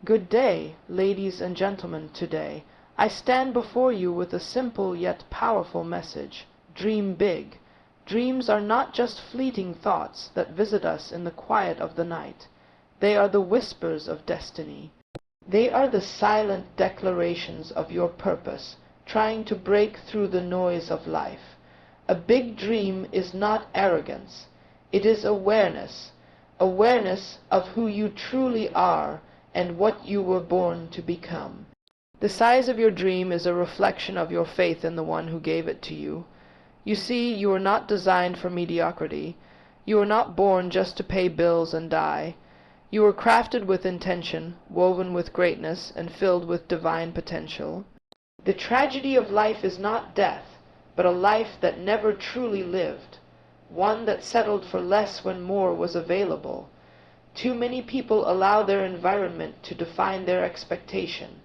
Good day, ladies and gentlemen. Today I stand before you with a simple yet powerful message. Dream big. Dreams are not just fleeting thoughts that visit us in the quiet of the night. They are the whispers of destiny. They are the silent declarations of your purpose, trying to break through the noise of life. A big dream is not arrogance. It is awareness. Awareness of who you truly are and what you were born to become. The size of your dream is a reflection of your faith in the one who gave it to you. You see, you are not designed for mediocrity. You are not born just to pay bills and die. You were crafted with intention, woven with greatness, and filled with divine potential. The tragedy of life is not death, but a life that never truly lived, one that settled for less when more was available. Too many people allow their environment to define their expectation,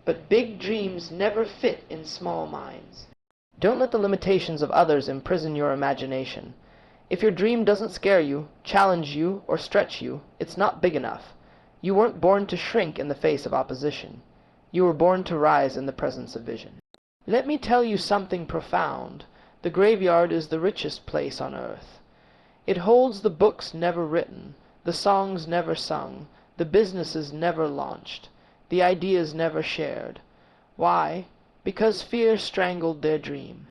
but big dreams never fit in small minds. Don't let the limitations of others imprison your imagination. If your dream doesn't scare you, challenge you, or stretch you, it's not big enough. You weren't born to shrink in the face of opposition. You were born to rise in the presence of vision. Let me tell you something profound. The graveyard is the richest place on earth. It holds the books never written, the songs never sung, the businesses never launched, the ideas never shared. Why? Because fear strangled their dream.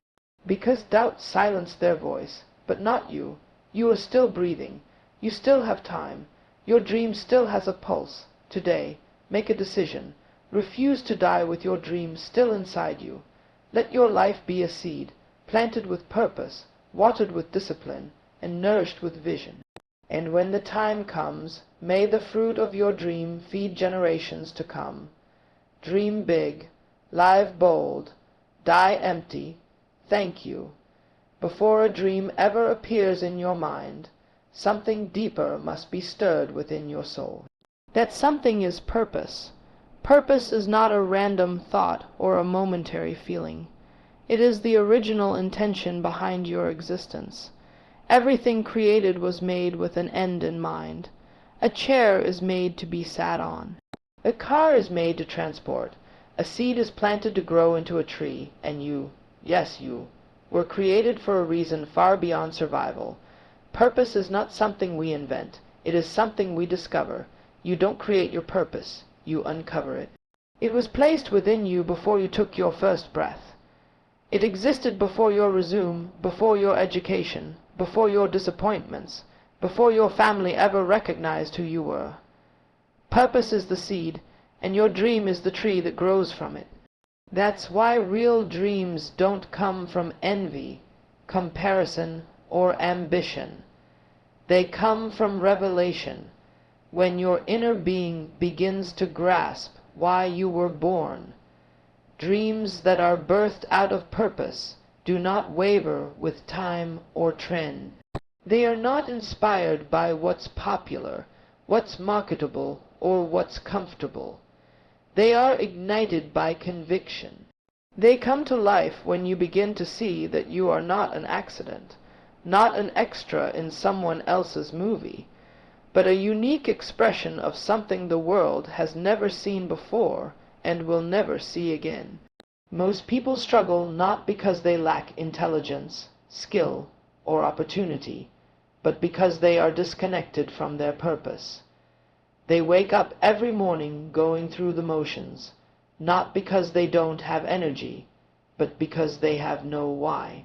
Because doubt silenced their voice. But not you. You are still breathing. You still have time. Your dream still has a pulse. Today, make a decision. Refuse to die with your dream still inside you. Let your life be a seed, planted with purpose, watered with discipline, and nourished with vision. And when the time comes, may the fruit of your dream feed generations to come. Dream big, live bold, die empty. Thank you. Before a dream ever appears in your mind, something deeper must be stirred within your soul. That something is purpose. Purpose is not a random thought or a momentary feeling. It is the original intention behind your existence. Everything created was made with an end in mind. A chair is made to be sat on. A car is made to transport. A seed is planted to grow into a tree, and you, yes you, were created for a reason far beyond survival. Purpose is not something we invent. It is something we discover. You don't create your purpose. You uncover it. It was placed within you before you took your first breath. It existed before your resume, before your education, before your disappointments, before your family ever recognized who you were. Purpose is the seed, and your dream is the tree that grows from it. That's why real dreams don't come from envy, comparison, or ambition. They come from revelation, when your inner being begins to grasp why you were born. Dreams that are birthed out of purpose do not waver with time or trend. They are not inspired by what's popular, what's marketable, or what's comfortable. They are ignited by conviction. They come to life when you begin to see that you are not an accident, not an extra in someone else's movie, but a unique expression of something the world has never seen before and will never see again. Most people struggle not because they lack intelligence, skill, or opportunity, but because they are disconnected from their purpose. They wake up every morning going through the motions, not because they don't have energy, but because they have no why.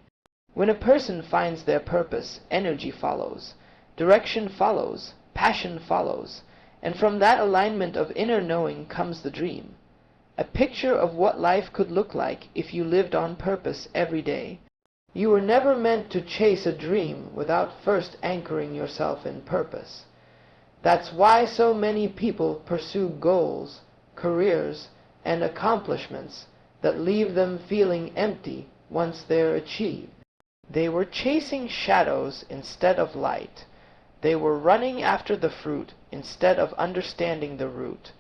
When a person finds their purpose, energy follows, direction follows, passion follows, and from that alignment of inner knowing comes the dream. A picture of what life could look like if you lived on purpose every day. You were never meant to chase a dream without first anchoring yourself in purpose. That's why so many people pursue goals, careers, and accomplishments that leave them feeling empty once they're achieved. They were chasing shadows instead of light. They were running after the fruit instead of understanding the root.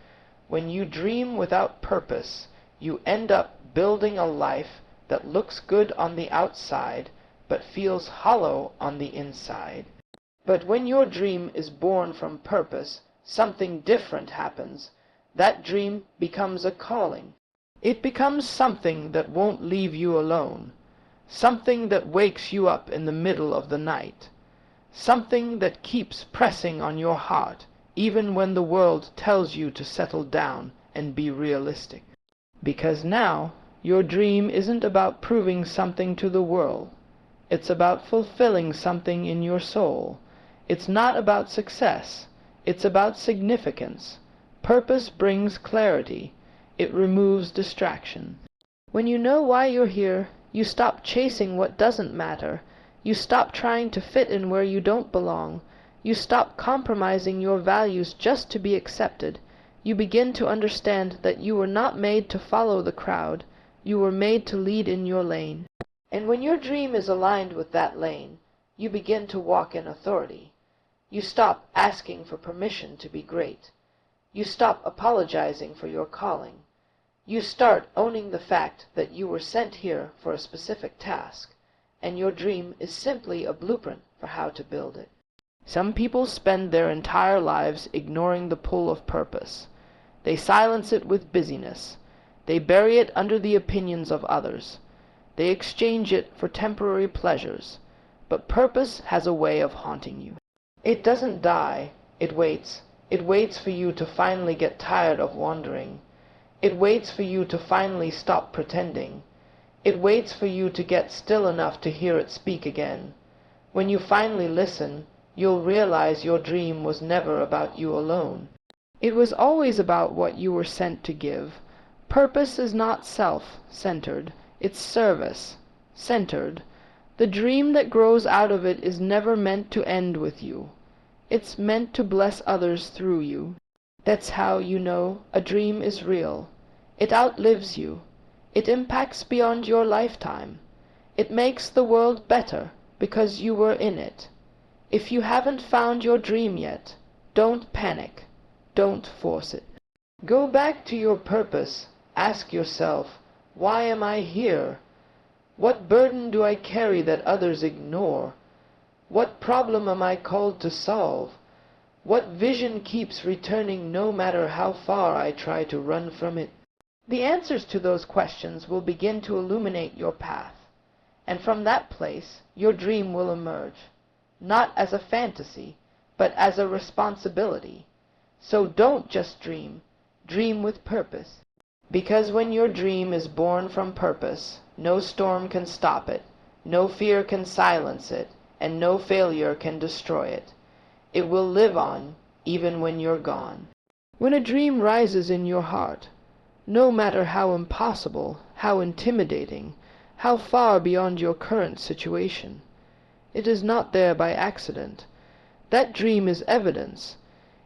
When you dream without purpose, you end up building a life that looks good on the outside, but feels hollow on the inside. But when your dream is born from purpose, something different happens. that dream becomes a calling. It becomes something that won't leave you alone, something that wakes you up in the middle of the night, something that keeps pressing on your heart even when the world tells you to settle down and be realistic. Because now, your dream isn't about proving something to the world. It's about fulfilling something in your soul. It's not about success. It's about significance. Purpose brings clarity. It removes distraction. When you know why you're here, you stop chasing what doesn't matter. You stop trying to fit in where you don't belong. You stop compromising your values just to be accepted. You begin to understand that you were not made to follow the crowd. You were made to lead in your lane. And when your dream is aligned with that lane, you begin to walk in authority. You stop asking for permission to be great. You stop apologizing for your calling. You start owning the fact that you were sent here for a specific task, and your dream is simply a blueprint for how to build it. Some people spend their entire lives ignoring the pull of purpose. They silence it with busyness. They bury it under the opinions of others. They exchange it for temporary pleasures. But purpose has a way of haunting you. It doesn't die. It waits. It waits for you to finally get tired of wandering. It waits for you to finally stop pretending. It waits for you to get still enough to hear it speak again. When you finally listen, you'll realize your dream was never about you alone. It was always about what you were sent to give. Purpose is not self-centered. It's service-centered. The dream that grows out of it is never meant to end with you. It's meant to bless others through you. That's how you know a dream is real. It outlives you. It impacts beyond your lifetime. It makes the world better because you were in it. If you haven't found your dream yet, don't panic. Don't force it. Go back to your purpose. Ask yourself, why am I here? What burden do I carry that others ignore? What problem am I called to solve? What vision keeps returning no matter how far I try to run from it? The answers to those questions will begin to illuminate your path, and from that place your dream will emerge, not as a fantasy, but as a responsibility. So don't just dream, dream with purpose. Because when your dream is born from purpose, no storm can stop it, no fear can silence it, and no failure can destroy it. It will live on, even when you're gone. When a dream rises in your heart, no matter how impossible, how intimidating, how far beyond your current situation, it is not there by accident. That dream is evidence.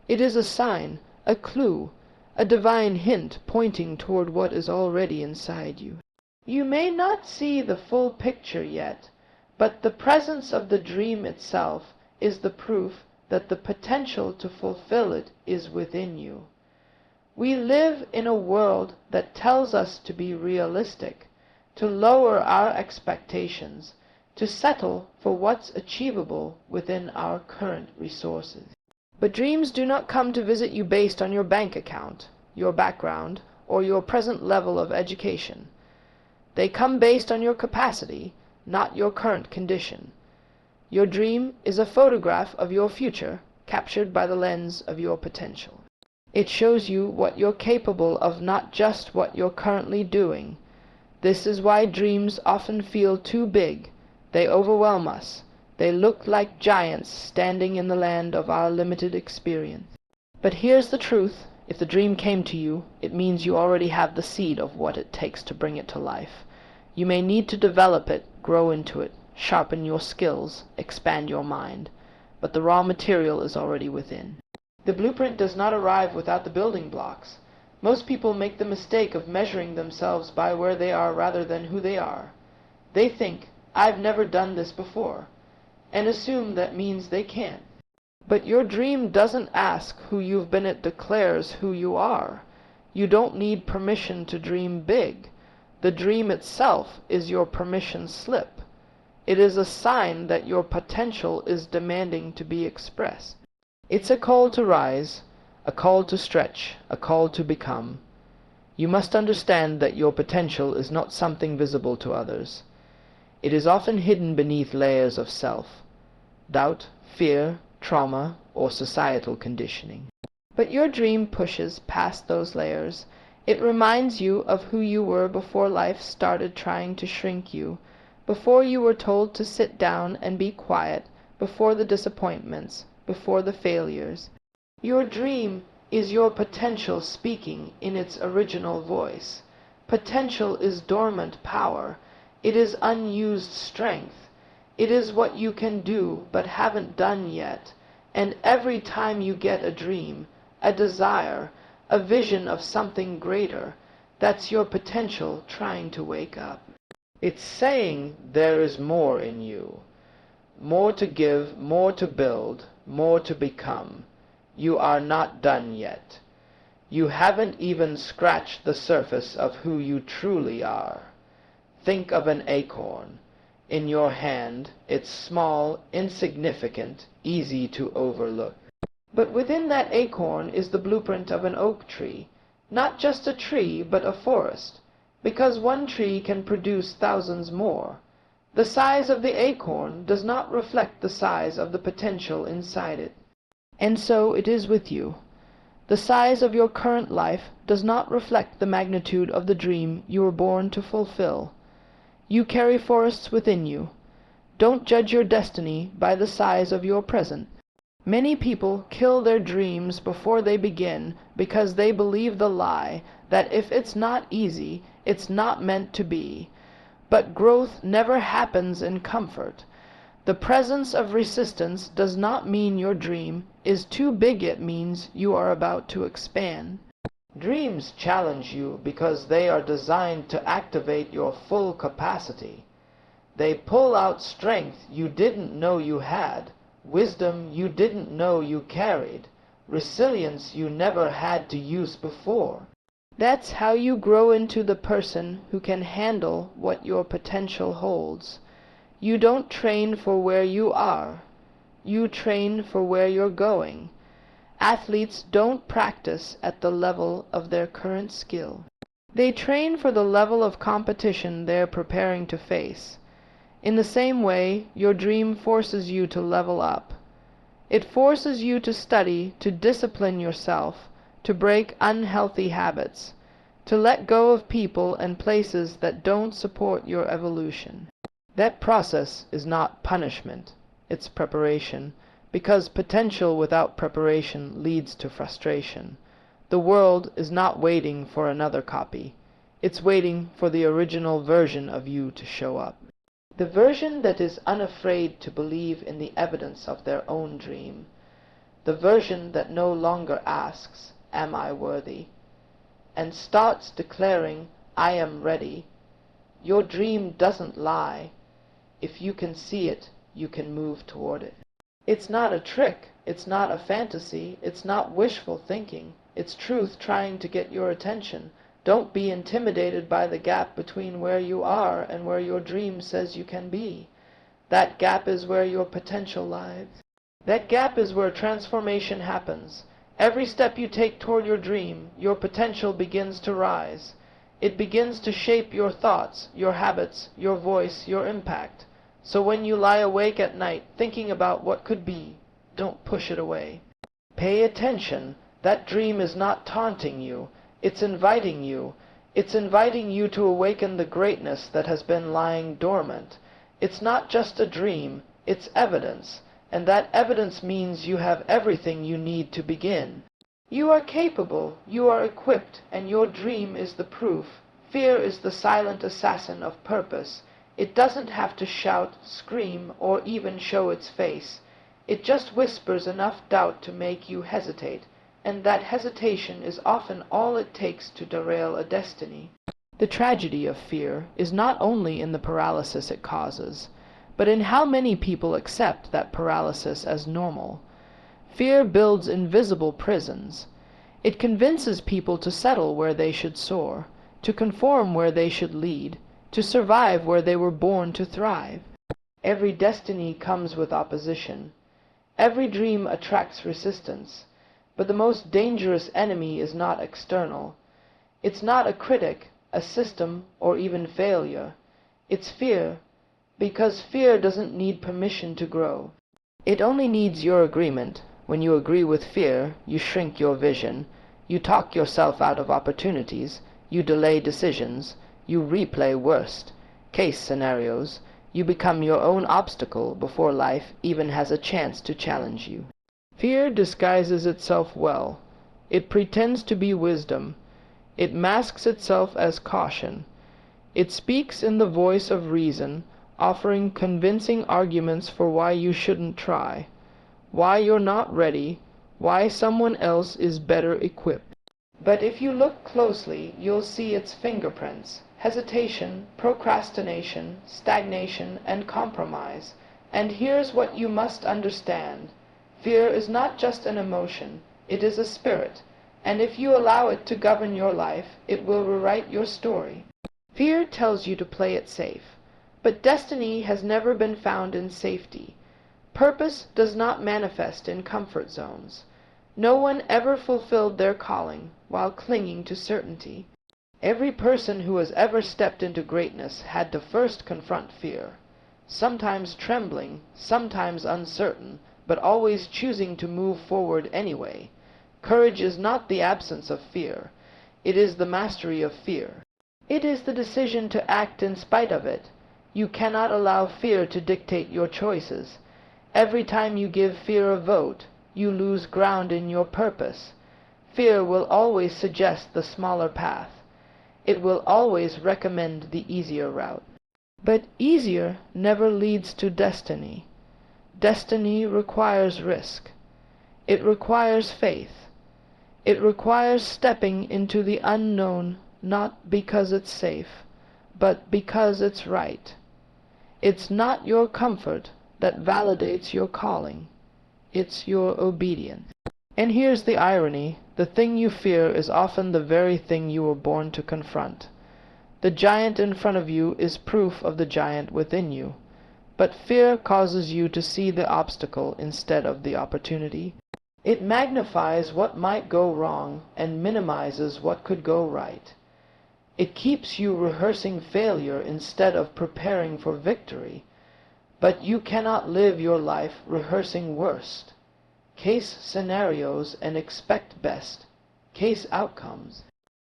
It is a sign, a clue, a divine hint pointing toward what is already inside you. You may not see the full picture yet, but the presence of the dream itself is the proof that the potential to fulfill it is within you. We live in a world that tells us to be realistic, to lower our expectations, to settle for what's achievable within our current resources. But dreams do not come to visit you based on your bank account, your background, or your present level of education. They come based on your capacity, not your current condition. Your dream is a photograph of your future, captured by the lens of your potential. It shows you what you're capable of, not just what you're currently doing. This is why dreams often feel too big. They overwhelm us. They look like giants standing in the land of our limited experience. But here's the truth. If the dream came to you, it means you already have the seed of what it takes to bring it to life. You may need to develop it, grow into it, sharpen your skills, expand your mind, but the raw material is already within. The blueprint does not arrive without the building blocks. Most people make the mistake of measuring themselves by where they are rather than who they are. They think, I've never done this before, and assume that means they can't. But your dream doesn't ask who you've been, it declares who you are. You don't need permission to dream big. The dream itself is your permission slip. It is a sign that your potential is demanding to be expressed. It's a call to rise, a call to stretch, a call to become. You must understand that your potential is not something visible to others. It is often hidden beneath layers of self, doubt, fear, trauma, or societal conditioning. But your dream pushes past those layers. It reminds you of who you were before life started trying to shrink you, before you were told to sit down and be quiet, before the disappointments, before the failures. Your dream is your potential speaking in its original voice. Potential is dormant power. It is unused strength. It is what you can do but haven't done yet. And every time you get a dream, a desire, a vision of something greater, that's your potential trying to wake up. It's saying there is more in you. More to give, more to build, more to become. You are not done yet. You haven't even scratched the surface of who you truly are. Think of an acorn. In your hand, it's small, insignificant, easy to overlook. But within that acorn is the blueprint of an oak tree. Not just a tree, but a forest. Because one tree can produce thousands more. The size of the acorn does not reflect the size of the potential inside it. And so it is with you. The size of your current life does not reflect the magnitude of the dream you were born to fulfill. You carry forests within you. Don't judge your destiny by the size of your present. Many people kill their dreams before they begin because they believe the lie that if it's not easy, it's not meant to be. But growth never happens in comfort. The presence of resistance does not mean your dream is too big. It means you are about to expand. Dreams challenge you because they are designed to activate your full capacity. They pull out strength you didn't know you had, wisdom you didn't know you carried, resilience you never had to use before. That's how you grow into the person who can handle what your potential holds. You don't train for where you are. You train for where you're going. Athletes don't practice at the level of their current skill. They train for the level of competition they're preparing to face. In the same way, your dream forces you to level up. It forces you to study, to discipline yourself, to break unhealthy habits, to let go of people and places that don't support your evolution. That process is not punishment, it's preparation, because potential without preparation leads to frustration. The world is not waiting for another copy. It's waiting for the original version of you to show up. The version that is unafraid to believe in the evidence of their own dream. The version that no longer asks, "Am I worthy?" and starts declaring, "I am ready." Your dream doesn't lie. If you can see it, you can move toward it. It's not a trick. It's not a fantasy. It's not wishful thinking. It's truth trying to get your attention. Don't be intimidated by the gap between where you are and where your dream says you can be. That gap is where your potential lies. That gap is where transformation happens. Every step you take toward your dream, your potential begins to rise. It begins to shape your thoughts, your habits, your voice, your impact. So when you lie awake at night thinking about what could be, don't push it away. Pay attention. That dream is not taunting you. It's inviting you. It's inviting you to awaken the greatness that has been lying dormant. It's not just a dream. It's evidence. And that evidence means you have everything you need to begin. You are capable. You are equipped. And your dream is the proof. Fear is the silent assassin of purpose. It doesn't have to shout, scream, or even show its face. It just whispers enough doubt to make you hesitate, and that hesitation is often all it takes to derail a destiny. The tragedy of fear is not only in the paralysis it causes, but in how many people accept that paralysis as normal. Fear builds invisible prisons. It convinces people to settle where they should soar, to conform where they should lead, to survive where they were born to thrive. Every destiny comes with opposition. Every dream attracts resistance. But the most dangerous enemy is not external. It's not a critic, a system, or even failure. It's fear, because fear doesn't need permission to grow. It only needs your agreement. When you agree with fear, you shrink your vision, you talk yourself out of opportunities, you delay decisions, you replay worst-case scenarios, you become your own obstacle before life even has a chance to challenge you. Fear disguises itself well. It pretends to be wisdom. It masks itself as caution. It speaks in the voice of reason, offering convincing arguments for why you shouldn't try, why you're not ready, why someone else is better equipped. But if you look closely, you'll see its fingerprints: hesitation, procrastination, stagnation, and compromise. And here's what you must understand. Fear is not just an emotion, it is a spirit, and if you allow it to govern your life, it will rewrite your story. Fear tells you to play it safe, but destiny has never been found in safety. Purpose does not manifest in comfort zones. No one ever fulfilled their calling while clinging to certainty. Every person who has ever stepped into greatness had to first confront fear, sometimes trembling, sometimes uncertain, but always choosing to move forward anyway. Courage is not the absence of fear. It is the mastery of fear. It is the decision to act in spite of it. You cannot allow fear to dictate your choices. Every time you give fear a vote, you lose ground in your purpose. Fear will always suggest the smaller path. It will always recommend the easier route. But easier never leads to destiny. Destiny requires risk. It requires faith. It requires stepping into the unknown, not because it's safe, but because it's right. It's not your comfort that validates your calling. It's your obedience. And here's the irony. The thing you fear is often the very thing you were born to confront. The giant in front of you is proof of the giant within you. But fear causes you to see the obstacle instead of the opportunity. It magnifies what might go wrong and minimizes what could go right. It keeps you rehearsing failure instead of preparing for victory. But you cannot live your life rehearsing worst case scenarios and expect best case outcomes.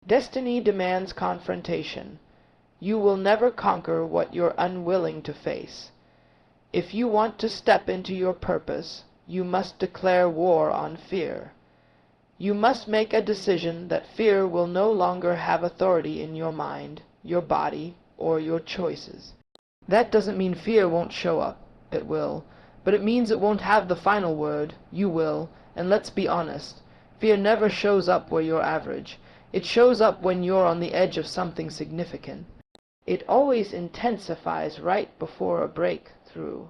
Destiny demands confrontation. You will never conquer what you're unwilling to face. If you want to step into your purpose, you must declare war on fear. You must make a decision that fear will no longer have authority in your mind, your body, or your choices. That doesn't mean fear won't show up. It will. But it means it won't have the final word. You will. And let's be honest. Fear never shows up where you're average. It shows up when you're on the edge of something significant. It always intensifies right before a breakthrough.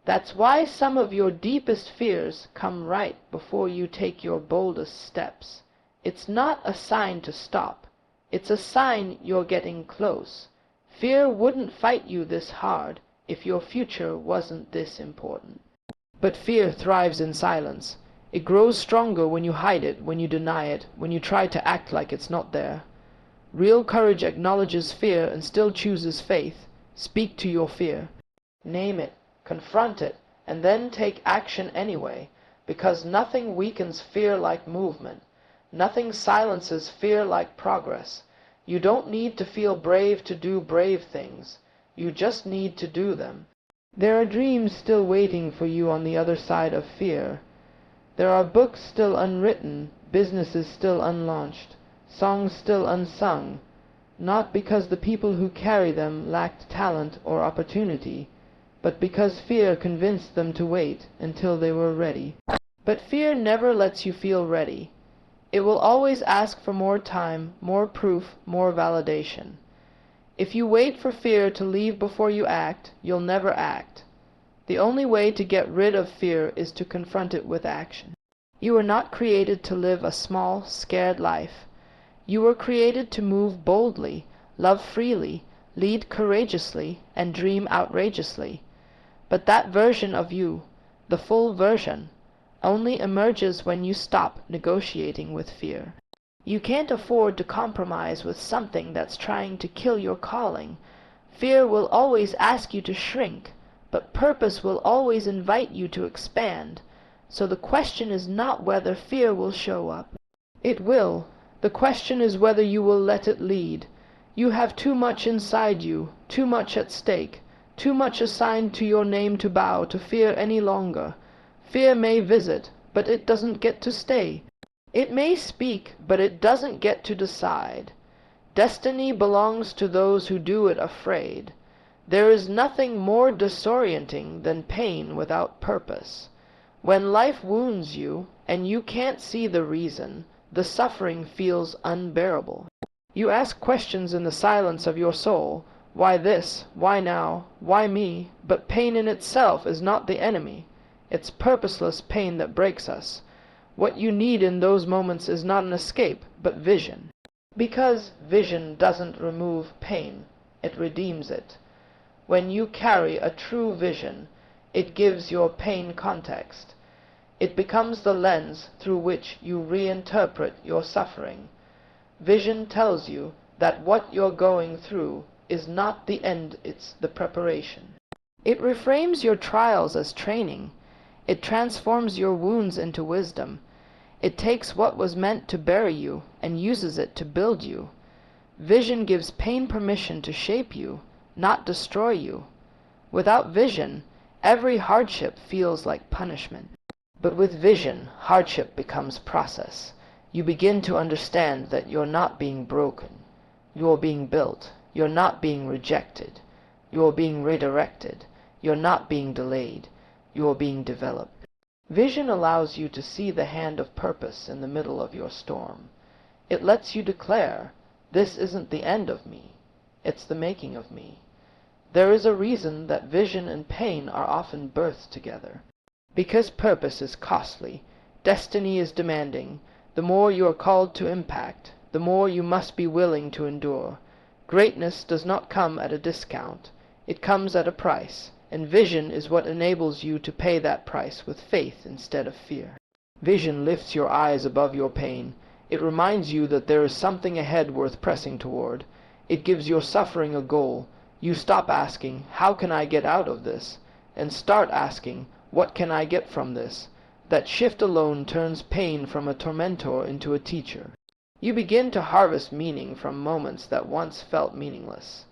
That's why some of your deepest fears come right before you take your boldest steps. It's not a sign to stop. It's a sign you're getting close. Fear wouldn't fight you this hard if your future wasn't this important. But fear thrives in silence. It grows stronger when you hide it, when you deny it, when you try to act like it's not there. Real courage acknowledges fear and still chooses faith. Speak to your fear. Name it, confront it, and then take action anyway, because nothing weakens fear like movement. Nothing silences fear like progress. You don't need to feel brave to do brave things. You just need to do them. There are dreams still waiting for you on the other side of fear. There are books still unwritten, businesses still unlaunched, songs still unsung, not because the people who carry them lacked talent or opportunity, but because fear convinced them to wait until they were ready. But fear never lets you feel ready. It will always ask for more time, more proof, more validation. If you wait for fear to leave before you act, you'll never act. The only way to get rid of fear is to confront it with action. You were not created to live a small, scared life. You were created to move boldly, love freely, lead courageously, and dream outrageously. But that version of you, the full version, only emerges when you stop negotiating with fear. You can't afford to compromise with something that's trying to kill your calling. Fear will always ask you to shrink, but purpose will always invite you to expand. So the question is not whether fear will show up. It will. The question is whether you will let it lead. You have too much inside you, too much at stake, too much assigned to your name to bow to fear any longer. Fear may visit, but it doesn't get to stay. It may speak, but it doesn't get to decide. Destiny belongs to those who do it afraid. There is nothing more disorienting than pain without purpose. When life wounds you, and you can't see the reason, the suffering feels unbearable. You ask questions in the silence of your soul. Why this? Why now? Why me? But pain in itself is not the enemy. It's purposeless pain that breaks us. What you need in those moments is not an escape, but vision. Because vision doesn't remove pain, it redeems it. When you carry a true vision, it gives your pain context. It becomes the lens through which you reinterpret your suffering. Vision tells you that what you're going through is not the end, it's the preparation. It reframes your trials as training. It transforms your wounds into wisdom. It takes what was meant to bury you and uses it to build you. Vision gives pain permission to shape you, not destroy you. Without vision, every hardship feels like punishment. But with vision, hardship becomes process. You begin to understand that you're not being broken. You're being built. You're not being rejected. You're being redirected. You're not being delayed. You're being developed. Vision allows you to see the hand of purpose in the middle of your storm. It lets you declare, this isn't the end of me. It's the making of me. There is a reason that vision and pain are often birthed together. Because purpose is costly, destiny is demanding, the more you are called to impact, the more you must be willing to endure. Greatness does not come at a discount. It comes at a price, and vision is what enables you to pay that price with faith instead of fear. Vision lifts your eyes above your pain. It reminds you that there is something ahead worth pressing toward. It gives your suffering a goal. You stop asking, how can I get out of this? And start asking, what can I get from this? That shift alone turns pain from a tormentor into a teacher. You begin to harvest meaning from moments that once felt meaningless.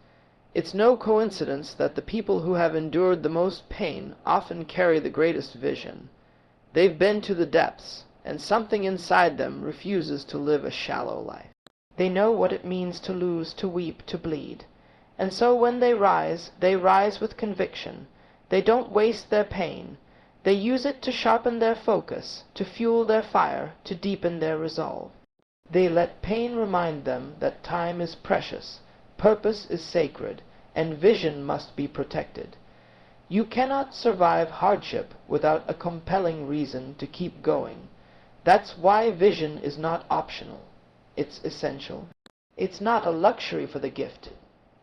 It's no coincidence that the people who have endured the most pain often carry the greatest vision. They've been to the depths, and something inside them refuses to live a shallow life. They know what it means to lose, to weep, to bleed. And so when they rise with conviction. They don't waste their pain. They use it to sharpen their focus, to fuel their fire, to deepen their resolve. They let pain remind them that time is precious, purpose is sacred, and vision must be protected. You cannot survive hardship without a compelling reason to keep going. That's why vision is not optional. It's essential. It's not a luxury for the gifted.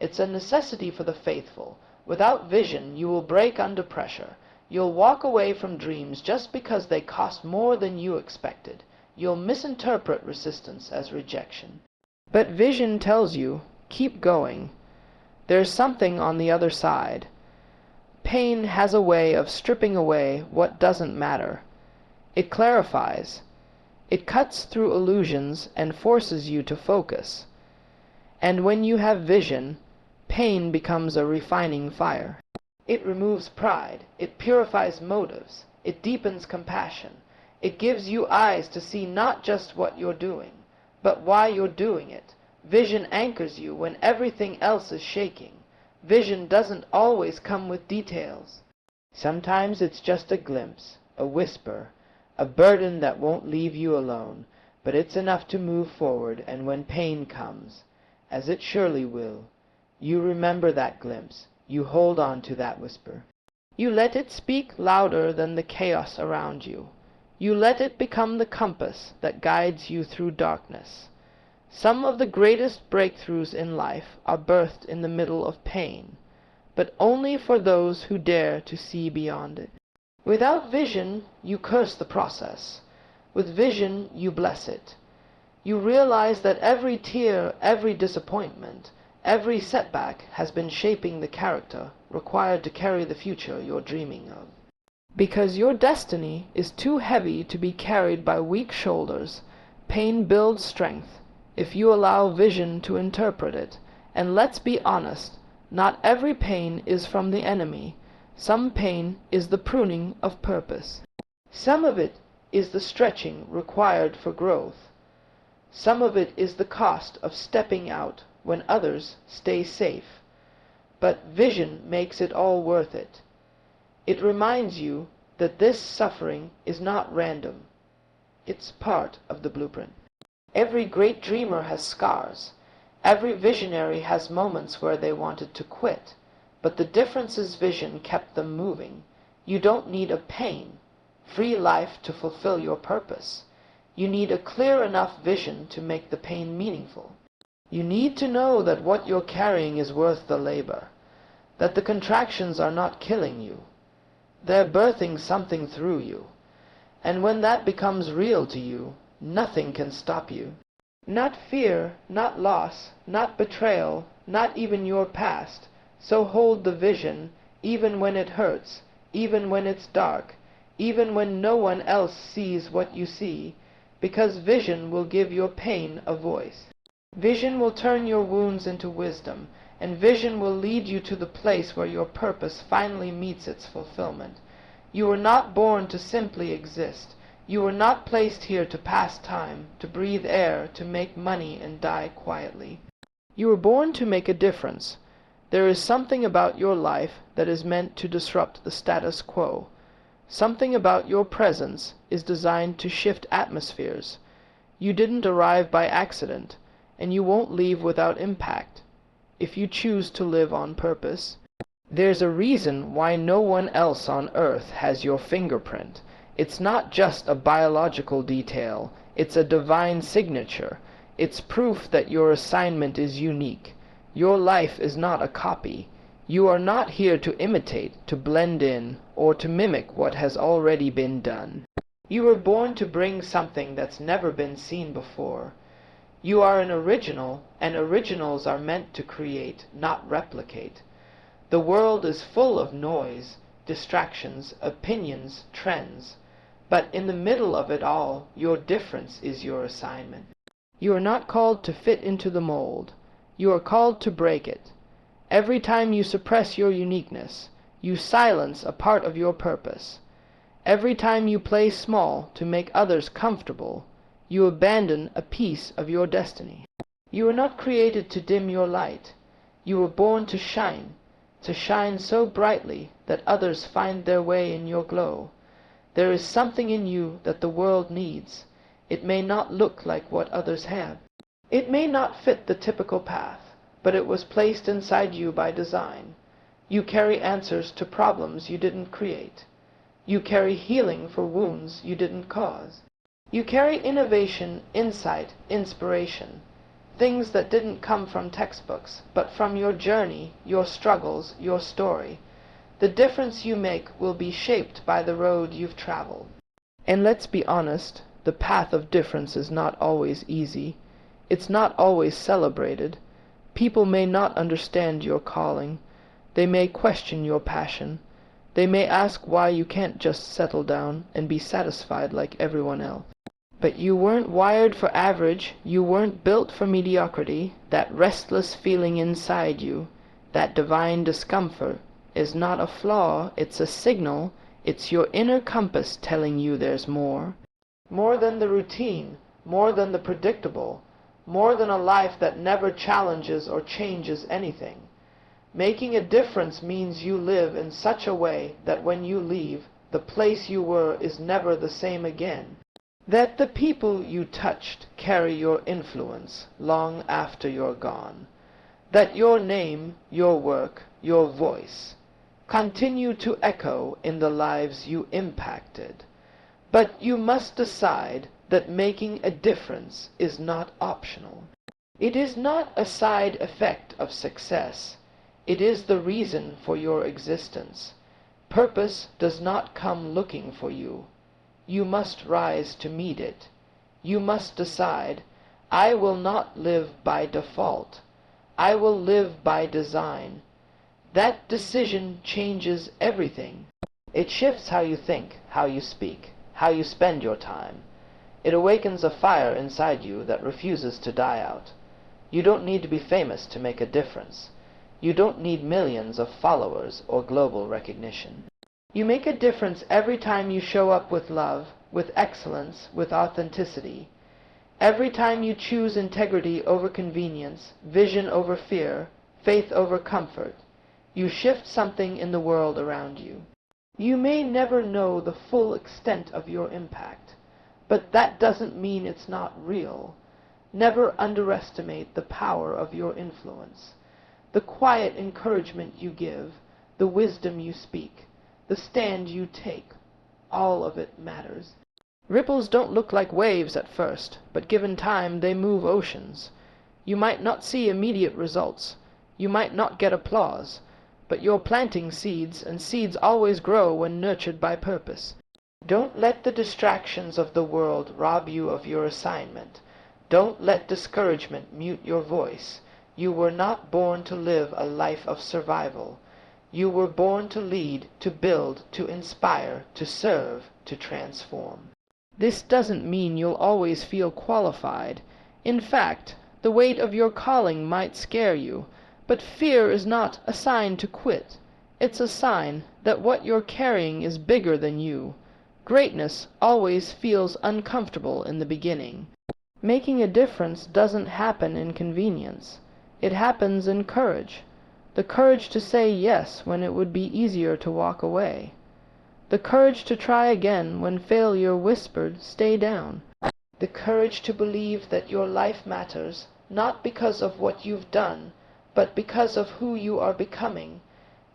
It's a necessity for the faithful. Without vision, you will break under pressure. You'll walk away from dreams just because they cost more than you expected. You'll misinterpret resistance as rejection. But vision tells you, keep going. There's something on the other side. Pain has a way of stripping away what doesn't matter. It clarifies. It cuts through illusions and forces you to focus. And when you have vision, pain becomes a refining fire. It removes pride. It purifies motives. It deepens compassion. It gives you eyes to see not just what you're doing, but why you're doing it. Vision anchors you when everything else is shaking. Vision doesn't always come with details. Sometimes it's just a glimpse, a whisper, a burden that won't leave you alone, but it's enough to move forward, and when pain comes, as it surely will, you remember that glimpse. You hold on to that whisper. You let it speak louder than the chaos around you. You let it become the compass that guides you through darkness. Some of the greatest breakthroughs in life are birthed in the middle of pain, but only for those who dare to see beyond it. Without vision, you curse the process. With vision, you bless it. You realize that every tear, every disappointment, every setback has been shaping the character required to carry the future you're dreaming of. Because your destiny is too heavy to be carried by weak shoulders, pain builds strength if you allow vision to interpret it. And let's be honest, not every pain is from the enemy. Some pain is the pruning of purpose. Some of it is the stretching required for growth. Some of it is the cost of stepping out when others stay safe. But vision makes it all worth it. It reminds you that this suffering is not random. It's part of the blueprint. Every great dreamer has scars. Every visionary has moments where they wanted to quit. But the difference is vision kept them moving. You don't need a pain-free life to fulfill your purpose. You need a clear enough vision to make the pain meaningful. You need to know that what you're carrying is worth the labor, that the contractions are not killing you. They're birthing something through you. And when that becomes real to you, nothing can stop you. Not fear, not loss, not betrayal, not even your past. So hold the vision, even when it hurts, even when it's dark, even when no one else sees what you see, because vision will give your pain a voice. Vision will turn your wounds into wisdom, and vision will lead you to the place where your purpose finally meets its fulfillment. You were not born to simply exist. You were not placed here to pass time, to breathe air, to make money and die quietly. You were born to make a difference. There is something about your life that is meant to disrupt the status quo. Something about your presence is designed to shift atmospheres. You didn't arrive by accident, and you won't leave without impact, if you choose to live on purpose. There's a reason why no one else on earth has your fingerprint. It's not just a biological detail, it's a divine signature. It's proof that your assignment is unique. Your life is not a copy. You are not here to imitate, to blend in, or to mimic what has already been done. You were born to bring something that's never been seen before. You are an original, and originals are meant to create, not replicate. The world is full of noise, distractions, opinions, trends. But in the middle of it all, your difference is your assignment. You are not called to fit into the mold. You are called to break it. Every time you suppress your uniqueness, you silence a part of your purpose. Every time you play small to make others comfortable, you abandon a piece of your destiny. You were not created to dim your light. You were born to shine so brightly that others find their way in your glow. There is something in you that the world needs. It may not look like what others have. It may not fit the typical path, but it was placed inside you by design. You carry answers to problems you didn't create. You carry healing for wounds you didn't cause. You carry innovation, insight, inspiration, things that didn't come from textbooks, but from your journey, your struggles, your story. The difference you make will be shaped by the road you've traveled. And let's be honest, the path of difference is not always easy. It's not always celebrated. People may not understand your calling. They may question your passion. They may ask why you can't just settle down and be satisfied like everyone else. But you weren't wired for average. You weren't built for mediocrity. That restless feeling inside you, that divine discomfort, is not a flaw, it's a signal. It's your inner compass telling you there's more. More than the routine, more than the predictable, more than a life that never challenges or changes anything. Making a difference means you live in such a way that when you leave, the place you were is never the same again. That the people you touched carry your influence long after you're gone. That your name, your work, your voice continue to echo in the lives you impacted. But you must decide that making a difference is not optional. It is not a side effect of success. It is the reason for your existence. Purpose does not come looking for you. You must rise to meet it. You must decide, I will not live by default. I will live by design. That decision changes everything. It shifts how you think, how you speak, how you spend your time. It awakens a fire inside you that refuses to die out. You don't need to be famous to make a difference. You don't need millions of followers or global recognition. You make a difference every time you show up with love, with excellence, with authenticity. Every time you choose integrity over convenience, vision over fear, faith over comfort, you shift something in the world around you. You may never know the full extent of your impact, but that doesn't mean it's not real. Never underestimate the power of your influence. The quiet encouragement you give, the wisdom you speak, the stand you take, all of it matters. Ripples don't look like waves at first, but given time they move oceans. You might not see immediate results. You might not get applause, but you're planting seeds, and seeds always grow when nurtured by purpose. Don't let the distractions of the world rob you of your assignment. Don't let discouragement mute your voice. You were not born to live a life of survival. You were born to lead, to build, to inspire, to serve, to transform. This doesn't mean you'll always feel qualified. In fact, the weight of your calling might scare you, but fear is not a sign to quit. It's a sign that what you're carrying is bigger than you. Greatness always feels uncomfortable in the beginning. Making a difference doesn't happen in convenience. It happens in courage. The courage to say yes when it would be easier to walk away. The courage to try again when failure whispered, stay down. The courage to believe that your life matters, not because of what you've done, but because of who you are becoming.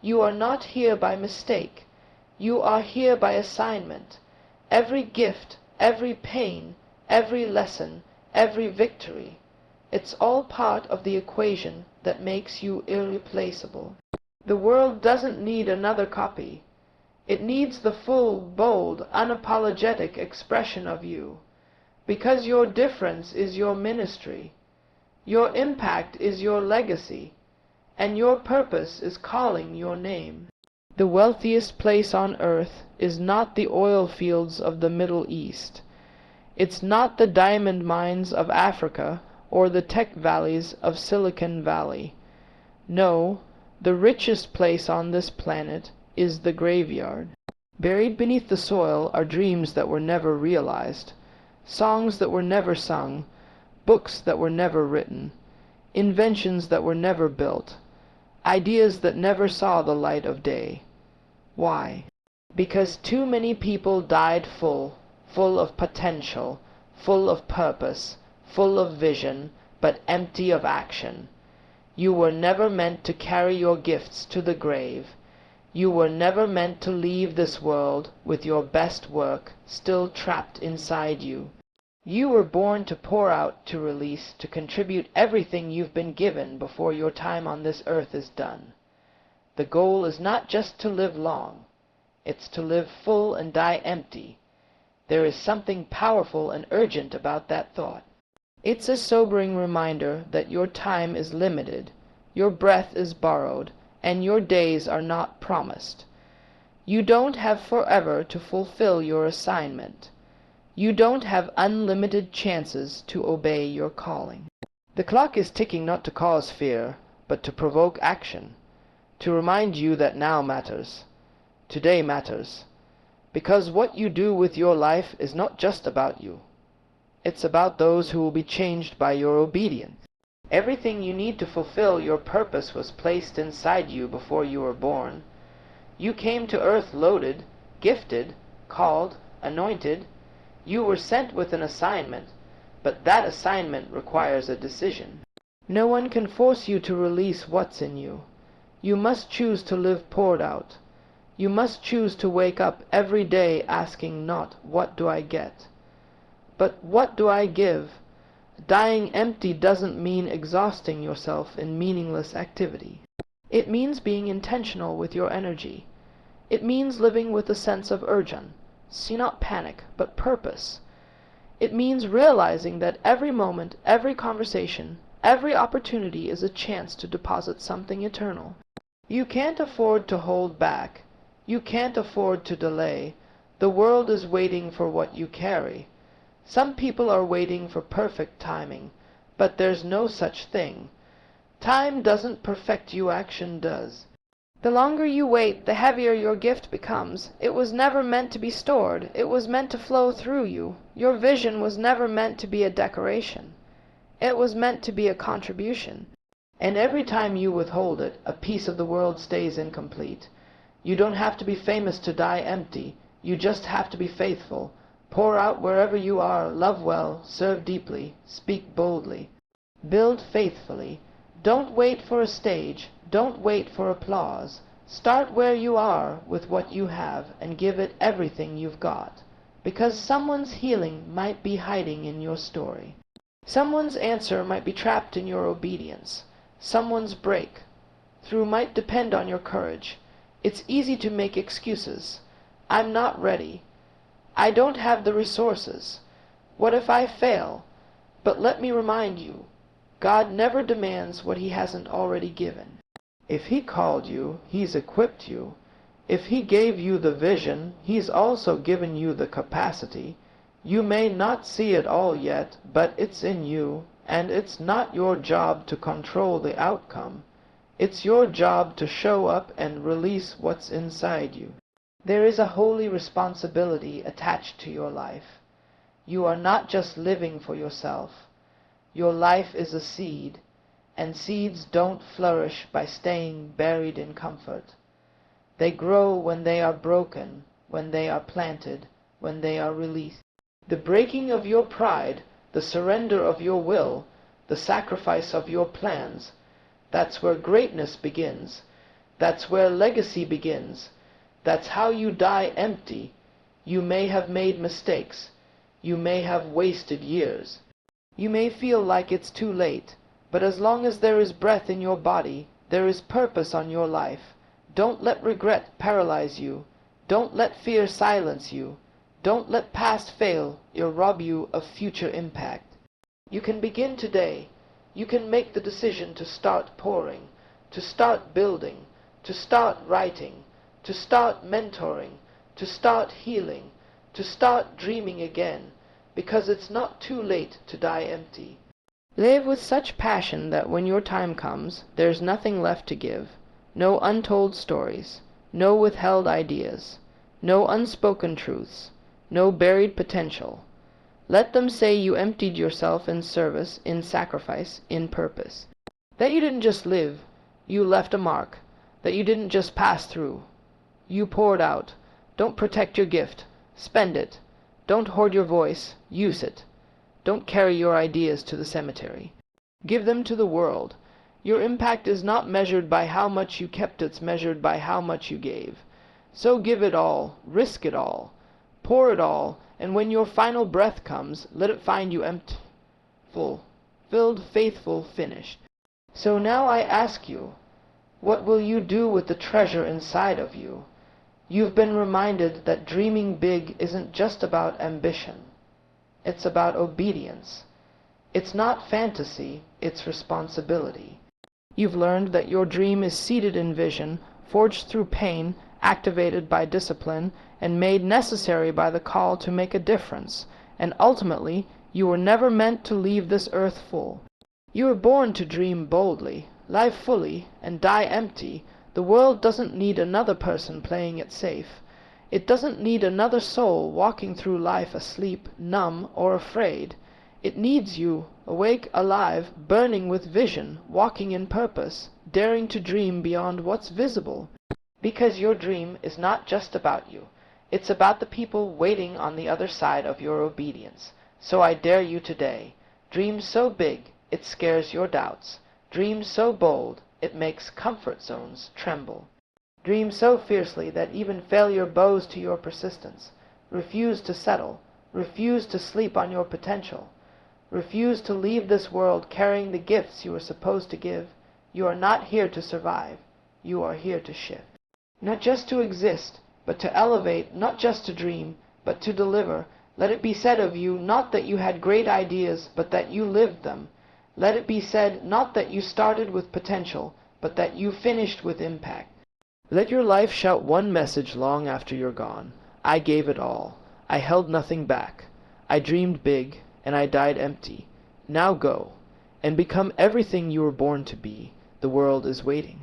You are not here by mistake. You are here by assignment. Every gift, every pain, every lesson, every victory, it's all part of the equation that makes you irreplaceable. The world doesn't need another copy. It needs the full, bold, unapologetic expression of you, because your difference is your ministry, your impact is your legacy, and your purpose is calling your name. The wealthiest place on earth is not the oil fields of the Middle East. It's not the diamond mines of Africa or the tech valleys of Silicon Valley. No, the richest place on this planet is the graveyard. Buried beneath the soil are dreams that were never realized, songs that were never sung, books that were never written, inventions that were never built, ideas that never saw the light of day. Why? Because too many people died full of potential, full of purpose, full of vision, but empty of action. You were never meant to carry your gifts to the grave. You were never meant to leave this world with your best work still trapped inside you. You were born to pour out, to release, to contribute everything you've been given before your time on this earth is done. The goal is not just to live long. It's to live full and die empty. There is something powerful and urgent about that thought. It's a sobering reminder that your time is limited, your breath is borrowed, and your days are not promised. You don't have forever to fulfill your assignment. You don't have unlimited chances to obey your calling. The clock is ticking not to cause fear, but to provoke action, to remind you that now matters, today matters, because what you do with your life is not just about you. It's about those who will be changed by your obedience. Everything you need to fulfill your purpose was placed inside you before you were born. You came to earth loaded, gifted, called, anointed. You were sent with an assignment, but that assignment requires a decision. No one can force you to release what's in you. You must choose to live poured out. You must choose to wake up every day asking not, what do I get? But what do I give? Dying empty doesn't mean exhausting yourself in meaningless activity. It means being intentional with your energy. It means living with a sense of urgency, see not panic, but purpose. It means realizing that every moment, every conversation, every opportunity is a chance to deposit something eternal. You can't afford to hold back. You can't afford to delay. The world is waiting for what you carry. Some people are waiting for perfect timing, but there's no such thing. Time doesn't perfect you, action does. The longer you wait, the heavier your gift becomes. It was never meant to be stored. It was meant to flow through you. Your vision was never meant to be a decoration. It was meant to be a contribution. And every time you withhold it, a piece of the world stays incomplete. You don't have to be famous to die empty. You just have to be faithful. Pour out wherever you are. Love well. Serve deeply. Speak boldly. Build faithfully. Don't wait for a stage. Don't wait for applause. Start where you are with what you have and give it everything you've got. Because someone's healing might be hiding in your story. Someone's answer might be trapped in your obedience. Someone's breakthrough might depend on your courage. It's easy to make excuses. I'm not ready. I don't have the resources. What if I fail? But let me remind you, God never demands what He hasn't already given. If He called you, He's equipped you. If He gave you the vision, He's also given you the capacity. You may not see it all yet, but it's in you, and it's not your job to control the outcome. It's your job to show up and release what's inside you. There is a holy responsibility attached to your life. You are not just living for yourself. Your life is a seed, and seeds don't flourish by staying buried in comfort. They grow when they are broken, when they are planted, when they are released. The breaking of your pride, the surrender of your will, the sacrifice of your plans, that's where greatness begins. That's where legacy begins. That's how you die empty. You may have made mistakes. You may have wasted years. You may feel like it's too late, but as long as there is breath in your body, there is purpose on your life. Don't let regret paralyze you. Don't let fear silence you. Don't let past fail rob you of future impact. You can begin today. You can make the decision to start pouring, to start building, to start writing, to start mentoring, to start healing, to start dreaming again, because it's not too late to die empty. Live with such passion that when your time comes, there's nothing left to give. No untold stories, no withheld ideas, no unspoken truths, no buried potential. Let them say you emptied yourself in service, in sacrifice, in purpose. That you didn't just live, you left a mark. That you didn't just pass through. You poured out. Don't protect your gift. Spend it. Don't hoard your voice. Use it. Don't carry your ideas to the cemetery. Give them to the world. Your impact is not measured by how much you kept, it's measured by how much you gave. So give it all. Risk it all. Pour it all, and when your final breath comes, let it find you empty, full, filled, faithful, finished. So now I ask you, what will you do with the treasure inside of you? You've been reminded that dreaming big isn't just about ambition. It's about obedience. It's not fantasy, it's responsibility. You've learned that your dream is seated in vision, forged through pain, activated by discipline, and made necessary by the call to make a difference, and ultimately you were never meant to leave this earth full. You were born to dream boldly, live fully, and die empty. The world doesn't need another person playing it safe. It doesn't need another soul walking through life asleep, numb, or afraid. It needs you, awake, alive, burning with vision, walking in purpose, daring to dream beyond what's visible. Because your dream is not just about you. It's about the people waiting on the other side of your obedience. So I dare you today. Dream so big, it scares your doubts. Dream so bold, it makes comfort zones tremble. Dream so fiercely that even failure bows to your persistence. Refuse to settle. Refuse to sleep on your potential. Refuse to leave this world carrying the gifts you are supposed to give. You are not here to survive. You are here to shift. not just to exist, but to elevate, not just to dream, but to deliver. Let it be said of you, not that you had great ideas, but that you lived them. Let it be said, not that you started with potential, but that you finished with impact. Let your life shout one message long after you're gone. I gave it all. I held nothing back. I dreamed big, and I died empty. Now go, and become everything you were born to be. The world is waiting.